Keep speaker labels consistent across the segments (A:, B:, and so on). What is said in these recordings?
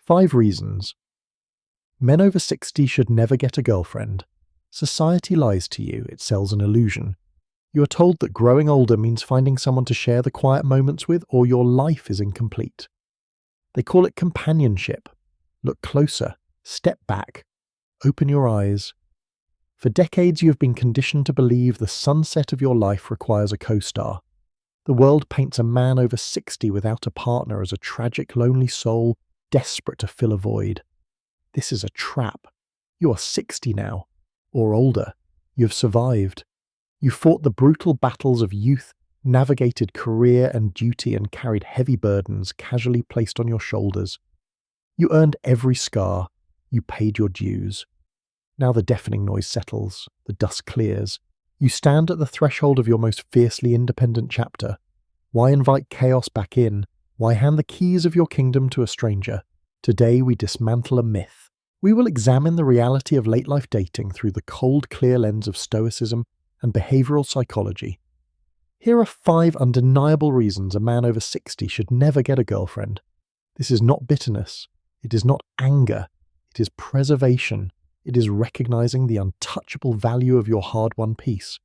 A: 5 reasons. Men over 60 should never get a girlfriend. Society lies to you, it sells an illusion. You are told that growing older means finding someone to share the quiet moments with, or your life is incomplete. They call it companionship. Look closer, step back, open your eyes. For decades you have been conditioned to believe the sunset of your life requires a co-star. The world paints a man over 60 without a partner as a tragic, lonely soul desperate to fill a void. This is a trap. You are 60 now, or older. You have survived. You fought the brutal battles of youth, navigated career and duty, and carried heavy burdens casually placed on your shoulders. You earned every scar. You paid your dues. Now the deafening noise settles, the dust clears. You stand at the threshold of your most fiercely independent chapter. Why invite chaos back in? Why hand the keys of your kingdom to a stranger? Today we dismantle a myth. We will examine the reality of late-life dating through the cold, clear lens of Stoicism and behavioral psychology. Here are 5 undeniable reasons a man over 60 should never get a girlfriend. This is not bitterness. It is not anger. It is preservation. It is recognizing the untouchable value of your hard-won peace.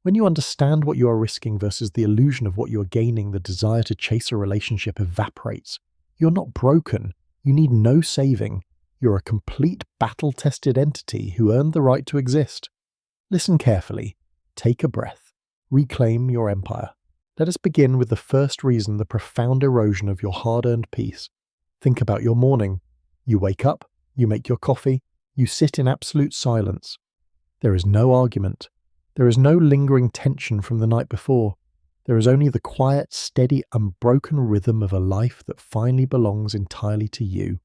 A: When you understand what you are risking versus the illusion of what you are gaining, the desire to chase a relationship evaporates. You're not broken. You need no saving. You're a complete battle-tested entity who earned the right to exist. Listen carefully. Take a breath. Reclaim your empire. Let us begin with the first reason, the profound erosion of your hard-earned peace. Think about your morning. You wake up, you make your coffee, you sit in absolute silence. There is no argument. There is no lingering tension from the night before. There is only the quiet, steady, unbroken rhythm of a life that finally belongs entirely to you.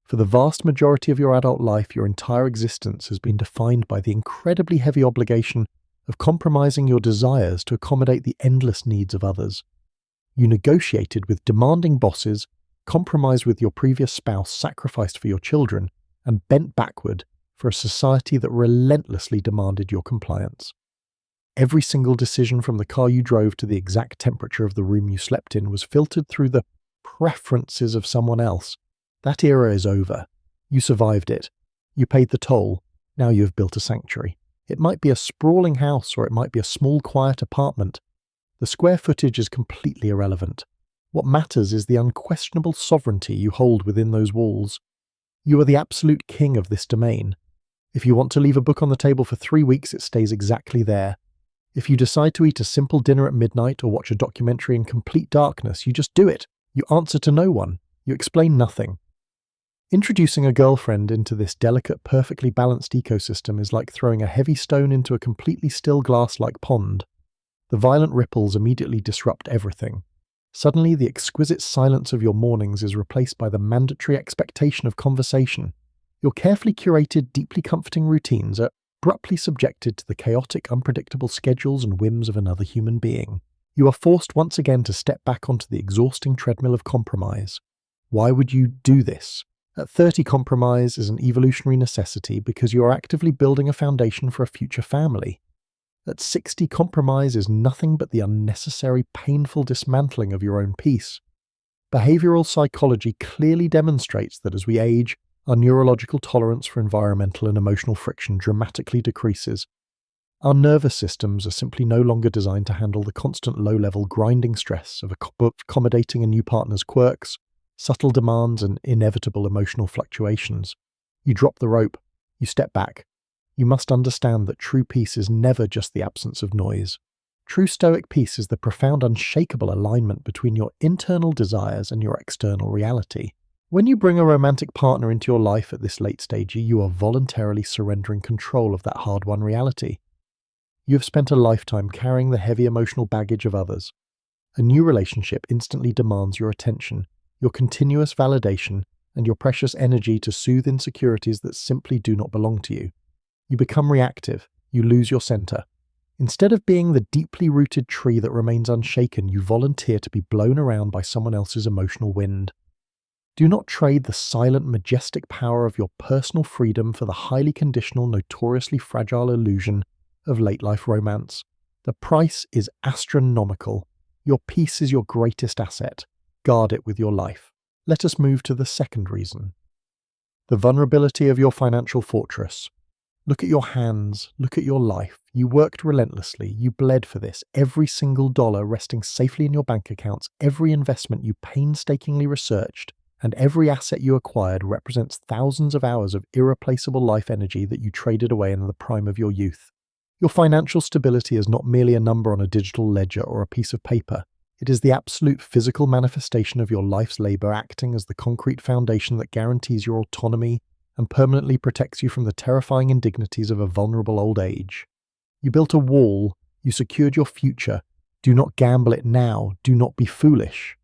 A: For the vast majority of your adult life, your entire existence has been defined by the incredibly heavy obligation of compromising your desires to accommodate the endless needs of others. You negotiated with demanding bosses, compromised with your previous spouse, sacrificed for your children, and bent backward for a society that relentlessly demanded your compliance. Every single decision, from the car you drove to the exact temperature of the room you slept in, was filtered through the preferences of someone else. That era is over. You survived it. You paid the toll. Now you have built a sanctuary. It might be a sprawling house, or it might be a small, quiet apartment. The square footage is completely irrelevant. What matters is the unquestionable sovereignty you hold within those walls. You are the absolute king of this domain. If you want to leave a book on the table for 3 weeks, it stays exactly there. If you decide to eat a simple dinner at midnight or watch a documentary in complete darkness, you just do it. You answer to no one. You explain nothing. Introducing a girlfriend into this delicate, perfectly balanced ecosystem is like throwing a heavy stone into a completely still glass-like pond. The violent ripples immediately disrupt everything. Suddenly, the exquisite silence of your mornings is replaced by the mandatory expectation of conversation. Your carefully curated, deeply comforting routines are abruptly subjected to the chaotic, unpredictable schedules and whims of another human being. You are forced once again to step back onto the exhausting treadmill of compromise. Why would you do this? At 30, compromise is an evolutionary necessity because you are actively building a foundation for a future family. At 60, compromise is nothing but the unnecessary, painful dismantling of your own peace. Behavioral psychology clearly demonstrates that as we age, our neurological tolerance for environmental and emotional friction dramatically decreases. Our nervous systems are simply no longer designed to handle the constant low-level grinding stress of accommodating a new partner's quirks, subtle demands, and inevitable emotional fluctuations. You drop the rope. You step back. You must understand that true peace is never just the absence of noise. True Stoic peace is the profound, unshakable alignment between your internal desires and your external reality. When you bring a romantic partner into your life at this late stage, you are voluntarily surrendering control of that hard-won reality. You have spent a lifetime carrying the heavy emotional baggage of others. A new relationship instantly demands your attention, your continuous validation, and your precious energy to soothe insecurities that simply do not belong to you. You become reactive. You lose your center. Instead of being the deeply rooted tree that remains unshaken, you volunteer to be blown around by someone else's emotional wind. Do not trade the silent, majestic power of your personal freedom for the highly conditional, notoriously fragile illusion of late-life romance. The price is astronomical. Your peace is your greatest asset. Guard it with your life. Let us move to the second reason. The vulnerability of your financial fortress. Look at your hands, look at your life. You worked relentlessly, you bled for this, every single dollar resting safely in your bank accounts, every investment you painstakingly researched, and every asset you acquired represents thousands of hours of irreplaceable life energy that you traded away in the prime of your youth. Your financial stability is not merely a number on a digital ledger or a piece of paper. It is the absolute physical manifestation of your life's labor acting as the concrete foundation that guarantees your autonomy and permanently protects you from the terrifying indignities of a vulnerable old age. You built a wall, you secured your future. Do not gamble it now, do not be foolish.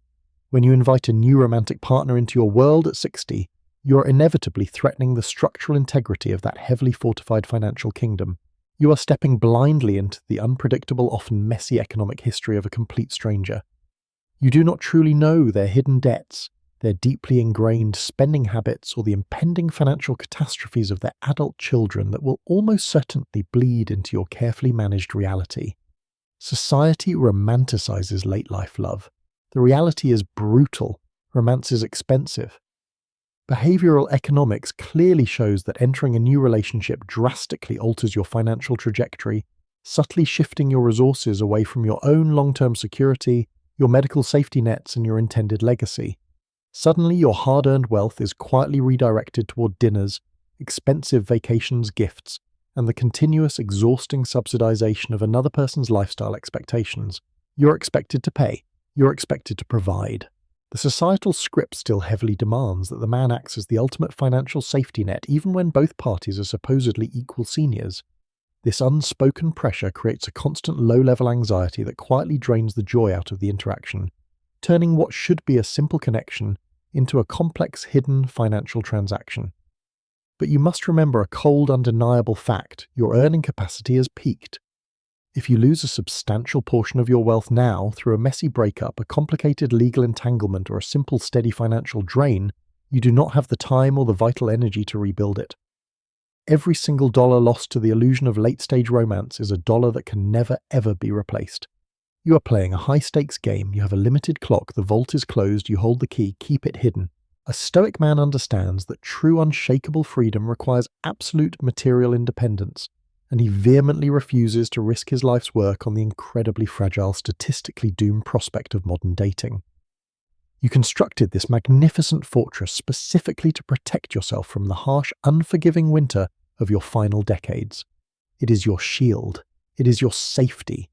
A: When you invite a new romantic partner into your world at 60, you are inevitably threatening the structural integrity of that heavily fortified financial kingdom. You are stepping blindly into the unpredictable, often messy economic history of a complete stranger. You do not truly know their hidden debts, their deeply ingrained spending habits, or the impending financial catastrophes of their adult children that will almost certainly bleed into your carefully managed reality. Society romanticizes late-life love. The reality is brutal. Romance is expensive. Behavioral economics clearly shows that entering a new relationship drastically alters your financial trajectory, subtly shifting your resources away from your own long-term security, your medical safety nets, and your intended legacy. Suddenly, your hard-earned wealth is quietly redirected toward dinners, expensive vacations, gifts, and the continuous, exhausting subsidization of another person's lifestyle expectations. You're expected to pay. You're expected to provide. The societal script still heavily demands that the man acts as the ultimate financial safety net even when both parties are supposedly equal seniors. This unspoken pressure creates a constant low-level anxiety that quietly drains the joy out of the interaction, turning what should be a simple connection into a complex, hidden financial transaction. But you must remember a cold, undeniable fact: your earning capacity has peaked. If you lose a substantial portion of your wealth now through a messy breakup, a complicated legal entanglement, or a simple, steady financial drain, you do not have the time or the vital energy to rebuild it. Every single dollar lost to the illusion of late-stage romance is a dollar that can never, ever be replaced. You are playing a high-stakes game, you have a limited clock, the vault is closed, you hold the key, keep it hidden. A Stoic man understands that true unshakable freedom requires absolute material independence, and he vehemently refuses to risk his life's work on the incredibly fragile, statistically doomed prospect of modern dating. You constructed this magnificent fortress specifically to protect yourself from the harsh, unforgiving winter of your final decades. It is your shield. It is your safety.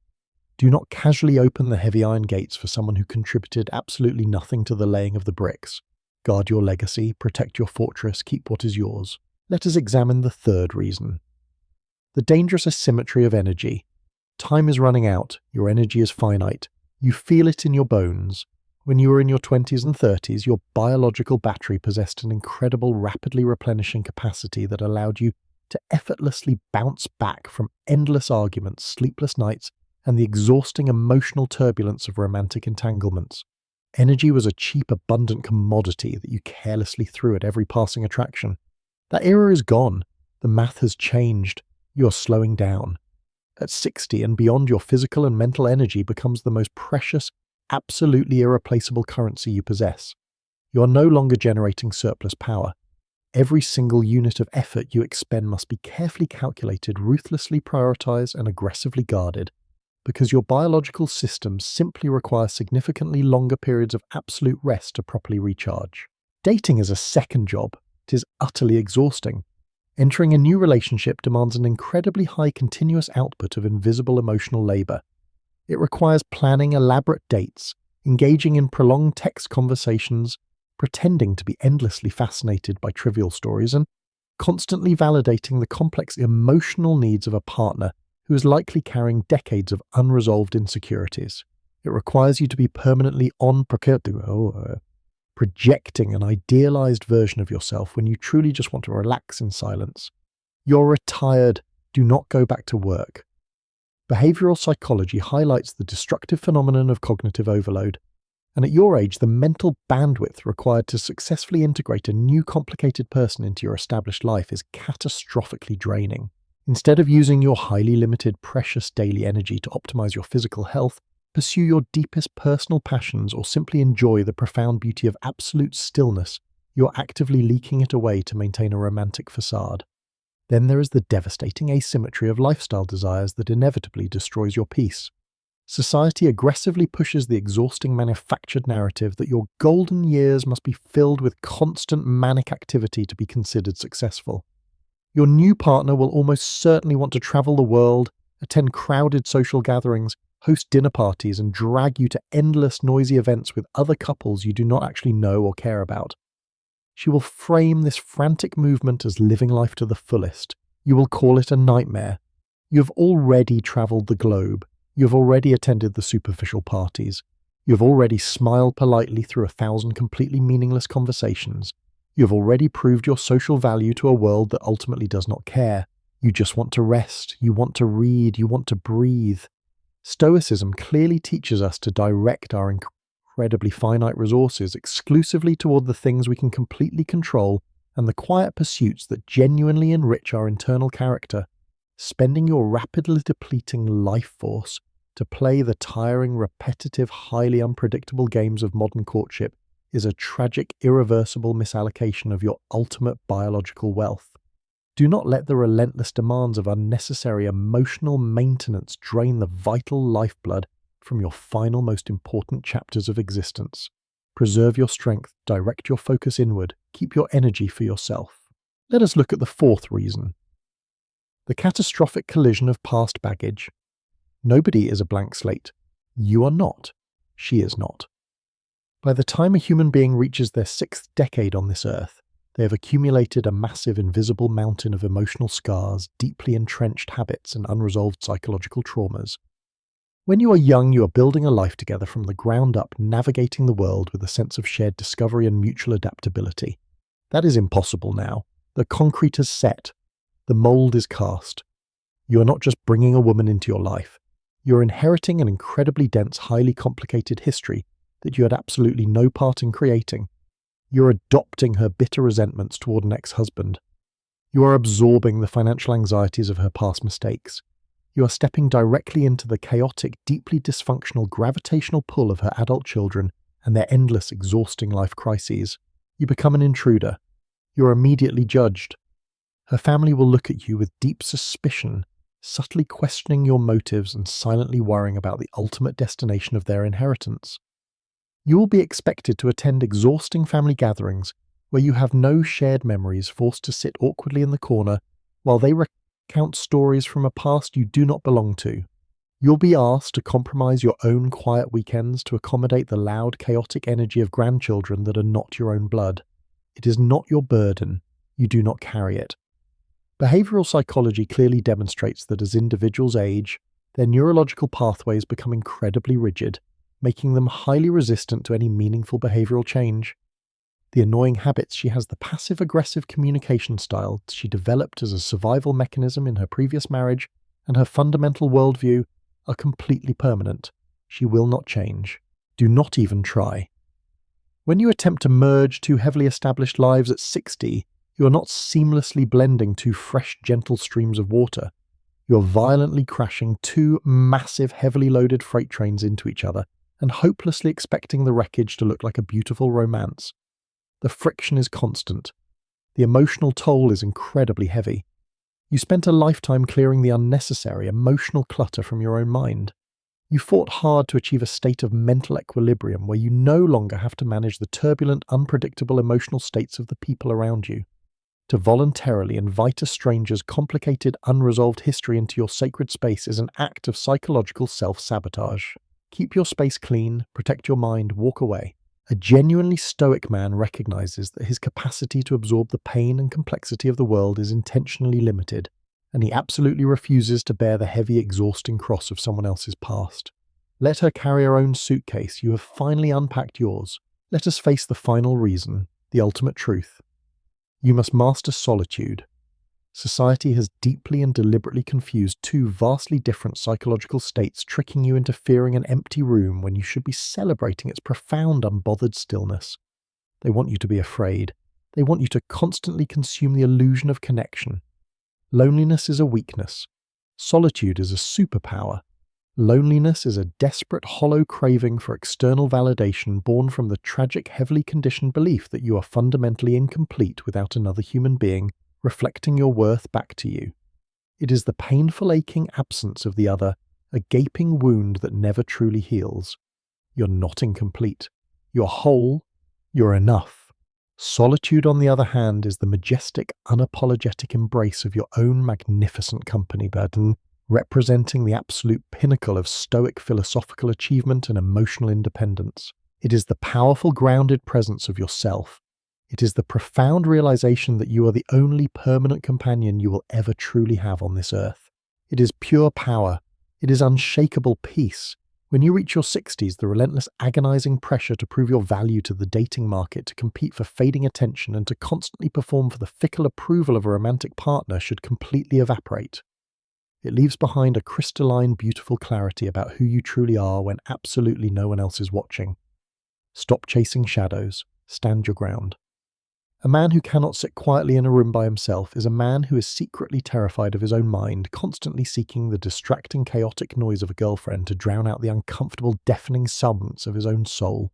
A: Do not casually open the heavy iron gates for someone who contributed absolutely nothing to the laying of the bricks. Guard your legacy, protect your fortress, keep what is yours. Let us examine the third reason. The dangerous asymmetry of energy. Time is running out, your energy is finite. You feel it in your bones. When you were in your 20s and 30s, your biological battery possessed an incredible, rapidly replenishing capacity that allowed you to effortlessly bounce back from endless arguments, sleepless nights, and the exhausting emotional turbulence of romantic entanglements. Energy was a cheap, abundant commodity that you carelessly threw at every passing attraction. That era is gone. The math has changed. You are slowing down. At 60 and beyond, your physical and mental energy becomes the most precious, absolutely irreplaceable currency you possess. You are no longer generating surplus power. Every single unit of effort you expend must be carefully calculated, ruthlessly prioritized, and aggressively guarded, because your biological systems simply require significantly longer periods of absolute rest to properly recharge. Dating is a second job. It is utterly exhausting. Entering a new relationship demands an incredibly high continuous output of invisible emotional labor. It requires planning elaborate dates, engaging in prolonged text conversations, pretending to be endlessly fascinated by trivial stories, and constantly validating the complex emotional needs of a partner who is likely carrying decades of unresolved insecurities. It requires you to be permanently projecting an idealized version of yourself when you truly just want to relax in silence. You're retired. Do not go back to work. Behavioral psychology highlights the destructive phenomenon of cognitive overload, and at your age, the mental bandwidth required to successfully integrate a new complicated person into your established life is catastrophically draining. Instead of using your highly limited, precious daily energy to optimize your physical health, pursue your deepest personal passions, or simply enjoy the profound beauty of absolute stillness, you're actively leaking it away to maintain a romantic facade. Then there is the devastating asymmetry of lifestyle desires that inevitably destroys your peace. Society aggressively pushes the exhausting manufactured narrative that your golden years must be filled with constant manic activity to be considered successful. Your new partner will almost certainly want to travel the world, attend crowded social gatherings, host dinner parties, and drag you to endless noisy events with other couples you do not actually know or care about. She will frame this frantic movement as living life to the fullest. You will call it a nightmare. You have already travelled the globe. You have already attended the superficial parties. You have already smiled politely through 1,000 completely meaningless conversations. You have already proved your social value to a world that ultimately does not care. You just want to rest. You want to read. You want to breathe. Stoicism clearly teaches us to direct our incredibly finite resources exclusively toward the things we can completely control and the quiet pursuits that genuinely enrich our internal character. Spending your rapidly depleting life force to play the tiring, repetitive, highly unpredictable games of modern courtship is a tragic, irreversible misallocation of your ultimate biological wealth. Do not let the relentless demands of unnecessary emotional maintenance drain the vital lifeblood from your final, most important chapters of existence. Preserve your strength, direct your focus inward, keep your energy for yourself. Let us look at the fourth reason. The catastrophic collision of past baggage. Nobody is a blank slate. You are not. She is not. By the time a human being reaches their 6th decade on this earth, they have accumulated a massive invisible mountain of emotional scars, deeply entrenched habits, and unresolved psychological traumas. When you are young, you are building a life together from the ground up, navigating the world with a sense of shared discovery and mutual adaptability. That is impossible now. The concrete is set. The mold is cast. You are not just bringing a woman into your life. You are inheriting an incredibly dense, highly complicated history that you had absolutely no part in creating. You're adopting her bitter resentments toward an ex-husband. You are absorbing the financial anxieties of her past mistakes. You are stepping directly into the chaotic, deeply dysfunctional gravitational pull of her adult children and their endless, exhausting life crises. You become an intruder. You're immediately judged. Her family will look at you with deep suspicion, subtly questioning your motives and silently worrying about the ultimate destination of their inheritance. You will be expected to attend exhausting family gatherings where you have no shared memories, forced to sit awkwardly in the corner while they recount stories from a past you do not belong to. You'll be asked to compromise your own quiet weekends to accommodate the loud, chaotic energy of grandchildren that are not your own blood. It is not your burden. You do not carry it. Behavioral psychology clearly demonstrates that as individuals age, their neurological pathways become incredibly rigid, making them highly resistant to any meaningful behavioral change. The annoying habits she has, the passive-aggressive communication style she developed as a survival mechanism in her previous marriage, and her fundamental worldview are completely permanent. She will not change. Do not even try. When you attempt to merge two heavily established lives at 60, you are not seamlessly blending two fresh, gentle streams of water. You are violently crashing two massive, heavily loaded freight trains into each other and hopelessly expecting the wreckage to look like a beautiful romance. The friction is constant. The emotional toll is incredibly heavy. You spent a lifetime clearing the unnecessary emotional clutter from your own mind. You fought hard to achieve a state of mental equilibrium where you no longer have to manage the turbulent, unpredictable emotional states of the people around you. To voluntarily invite a stranger's complicated, unresolved history into your sacred space is an act of psychological self-sabotage. Keep your space clean, protect your mind, walk away. A genuinely stoic man recognizes that his capacity to absorb the pain and complexity of the world is intentionally limited, and he absolutely refuses to bear the heavy, exhausting cross of someone else's past. Let her carry her own suitcase. You have finally unpacked yours. Let us face the final reason, the ultimate truth. You must master solitude. Society has deeply and deliberately confused two vastly different psychological states, tricking you into fearing an empty room when you should be celebrating its profound, unbothered stillness. They want you to be afraid. They want you to constantly consume the illusion of connection. Loneliness is a weakness. Solitude is a superpower. Loneliness is a desperate, hollow craving for external validation born from the tragic, heavily conditioned belief that you are fundamentally incomplete without another human being reflecting your worth back to you. It is the painful, aching absence of the other, a gaping wound that never truly heals. You're not incomplete. You're whole. You're enough. Solitude, on the other hand, is the majestic, unapologetic embrace of your own magnificent company burden, representing the absolute pinnacle of Stoic philosophical achievement and emotional independence. It is the powerful, grounded presence of yourself. It is the profound realization that you are the only permanent companion you will ever truly have on this earth. It is pure power. It is unshakable peace. When you reach your 60s, the relentless, agonizing pressure to prove your value to the dating market, to compete for fading attention, and to constantly perform for the fickle approval of a romantic partner should completely evaporate. It leaves behind a crystalline, beautiful clarity about who you truly are when absolutely no one else is watching. Stop chasing shadows. Stand your ground. A man who cannot sit quietly in a room by himself is a man who is secretly terrified of his own mind, constantly seeking the distracting, chaotic noise of a girlfriend to drown out the uncomfortable, deafening silence of his own soul.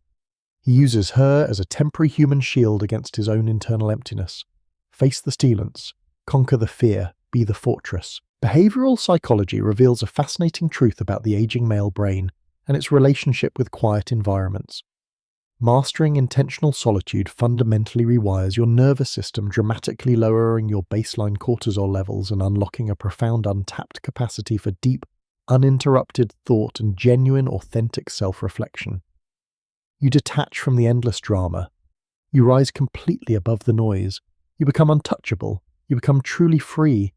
A: He uses her as a temporary human shield against his own internal emptiness. Face the stilence. Conquer the fear. Be the fortress. Behavioral psychology reveals a fascinating truth about the aging male brain and its relationship with quiet environments. Mastering intentional solitude fundamentally rewires your nervous system, dramatically lowering your baseline cortisol levels and unlocking a profound untapped capacity for deep, uninterrupted thought and genuine, authentic self-reflection. You detach from the endless drama. You rise completely above the noise. You become untouchable. You become truly free.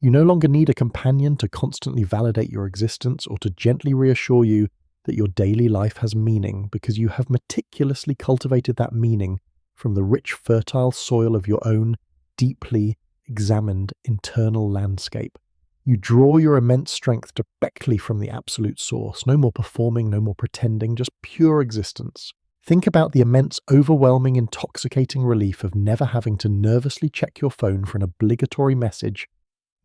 A: You no longer need a companion to constantly validate your existence or to gently reassure you that your daily life has meaning, because you have meticulously cultivated that meaning from the rich, fertile soil of your own, deeply examined internal landscape. You draw your immense strength directly from the absolute source. No more performing, no more pretending, just pure existence. Think about the immense, overwhelming, intoxicating relief of never having to nervously check your phone for an obligatory message,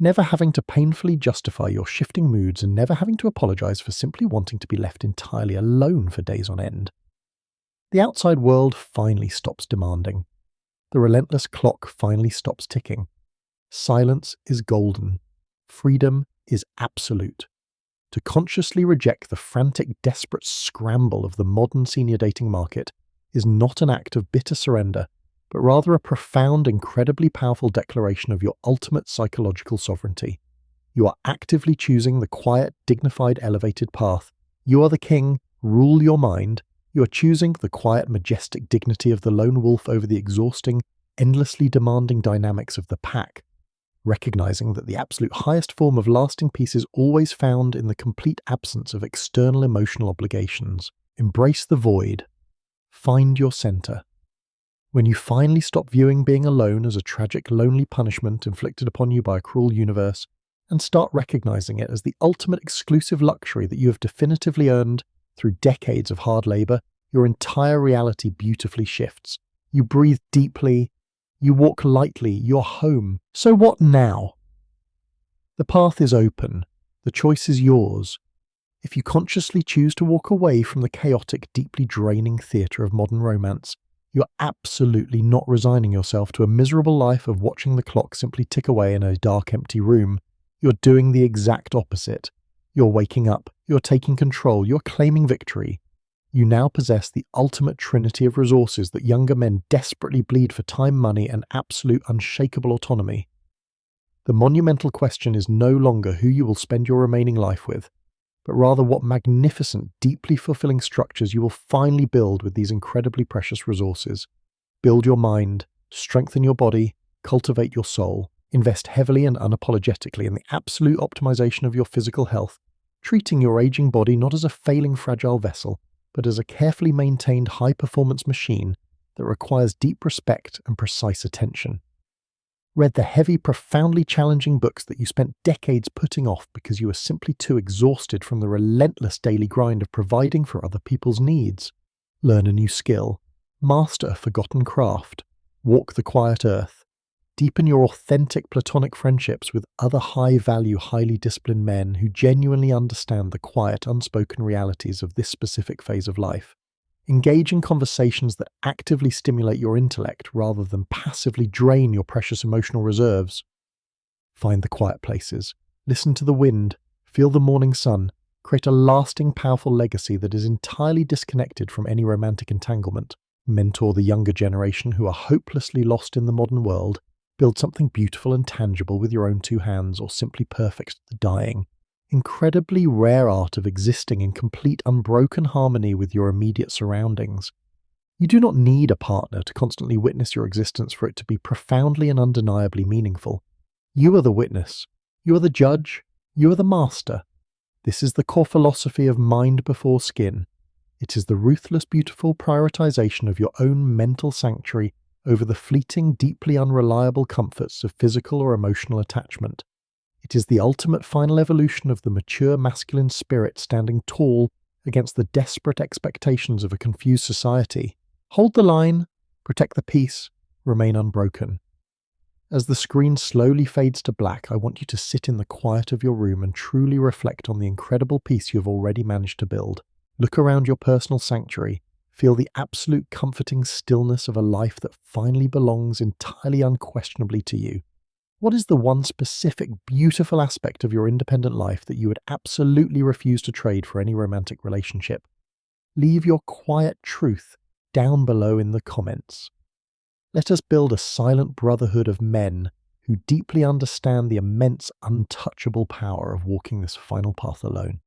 A: never having to painfully justify your shifting moods, and never having to apologize for simply wanting to be left entirely alone for days on end. The outside world finally stops demanding. The relentless clock finally stops ticking. Silence is golden. Freedom is absolute. To consciously reject the frantic, desperate scramble of the modern senior dating market is not an act of bitter surrender, but rather a profound, incredibly powerful declaration of your ultimate psychological sovereignty. You are actively choosing the quiet, dignified, elevated path. You are the king. Rule your mind. You are choosing the quiet, majestic dignity of the lone wolf over the exhausting, endlessly demanding dynamics of the pack, recognizing that the absolute highest form of lasting peace is always found in the complete absence of external emotional obligations. Embrace the void. Find your center. When you finally stop viewing being alone as a tragic, lonely punishment inflicted upon you by a cruel universe, and start recognizing it as the ultimate exclusive luxury that you have definitively earned through decades of hard labor, your entire reality beautifully shifts. You breathe deeply. You walk lightly. You're home. So what now? The path is open. The choice is yours. If you consciously choose to walk away from the chaotic, deeply draining theatre of modern romance, you're absolutely not resigning yourself to a miserable life of watching the clock simply tick away in a dark, empty room. You're doing the exact opposite. You're waking up. You're taking control. You're claiming victory. You now possess the ultimate trinity of resources that younger men desperately bleed for: time, money, and absolute unshakable autonomy. The monumental question is no longer who you will spend your remaining life with, but rather what magnificent, deeply fulfilling structures you will finally build with these incredibly precious resources. Build your mind, strengthen your body, cultivate your soul, invest heavily and unapologetically in the absolute optimization of your physical health, treating your aging body not as a failing, fragile vessel, but as a carefully maintained, high-performance machine that requires deep respect and precise attention. Read the heavy, profoundly challenging books that you spent decades putting off because you were simply too exhausted from the relentless daily grind of providing for other people's needs. Learn a new skill. Master a forgotten craft. Walk the quiet earth. Deepen your authentic platonic friendships with other high-value, highly disciplined men who genuinely understand the quiet, unspoken realities of this specific phase of life. Engage in conversations that actively stimulate your intellect rather than passively drain your precious emotional reserves. Find the quiet places. Listen to the wind. Feel the morning sun. Create a lasting, powerful legacy that is entirely disconnected from any romantic entanglement. Mentor the younger generation who are hopelessly lost in the modern world. Build something beautiful and tangible with your own two hands, or simply perfect to the dying. Incredibly rare art of existing in complete unbroken harmony with your immediate surroundings. You do not need a partner to constantly witness your existence for it to be profoundly and undeniably meaningful. You are the witness. You are the judge. You are the master. This is the core philosophy of mind before skin. It is the ruthless, beautiful prioritization of your own mental sanctuary over the fleeting, deeply unreliable comforts of physical or emotional attachment. It is the ultimate final evolution of the mature masculine spirit standing tall against the desperate expectations of a confused society. Hold the line, protect the peace, remain unbroken. As the screen slowly fades to black, I want you to sit in the quiet of your room and truly reflect on the incredible peace you have already managed to build. Look around your personal sanctuary. Feel the absolute comforting stillness of a life that finally belongs entirely unquestionably to you. What is the one specific, beautiful aspect of your independent life that you would absolutely refuse to trade for any romantic relationship? Leave your quiet truth down below in the comments. Let us build a silent brotherhood of men who deeply understand the immense, untouchable power of walking this final path alone.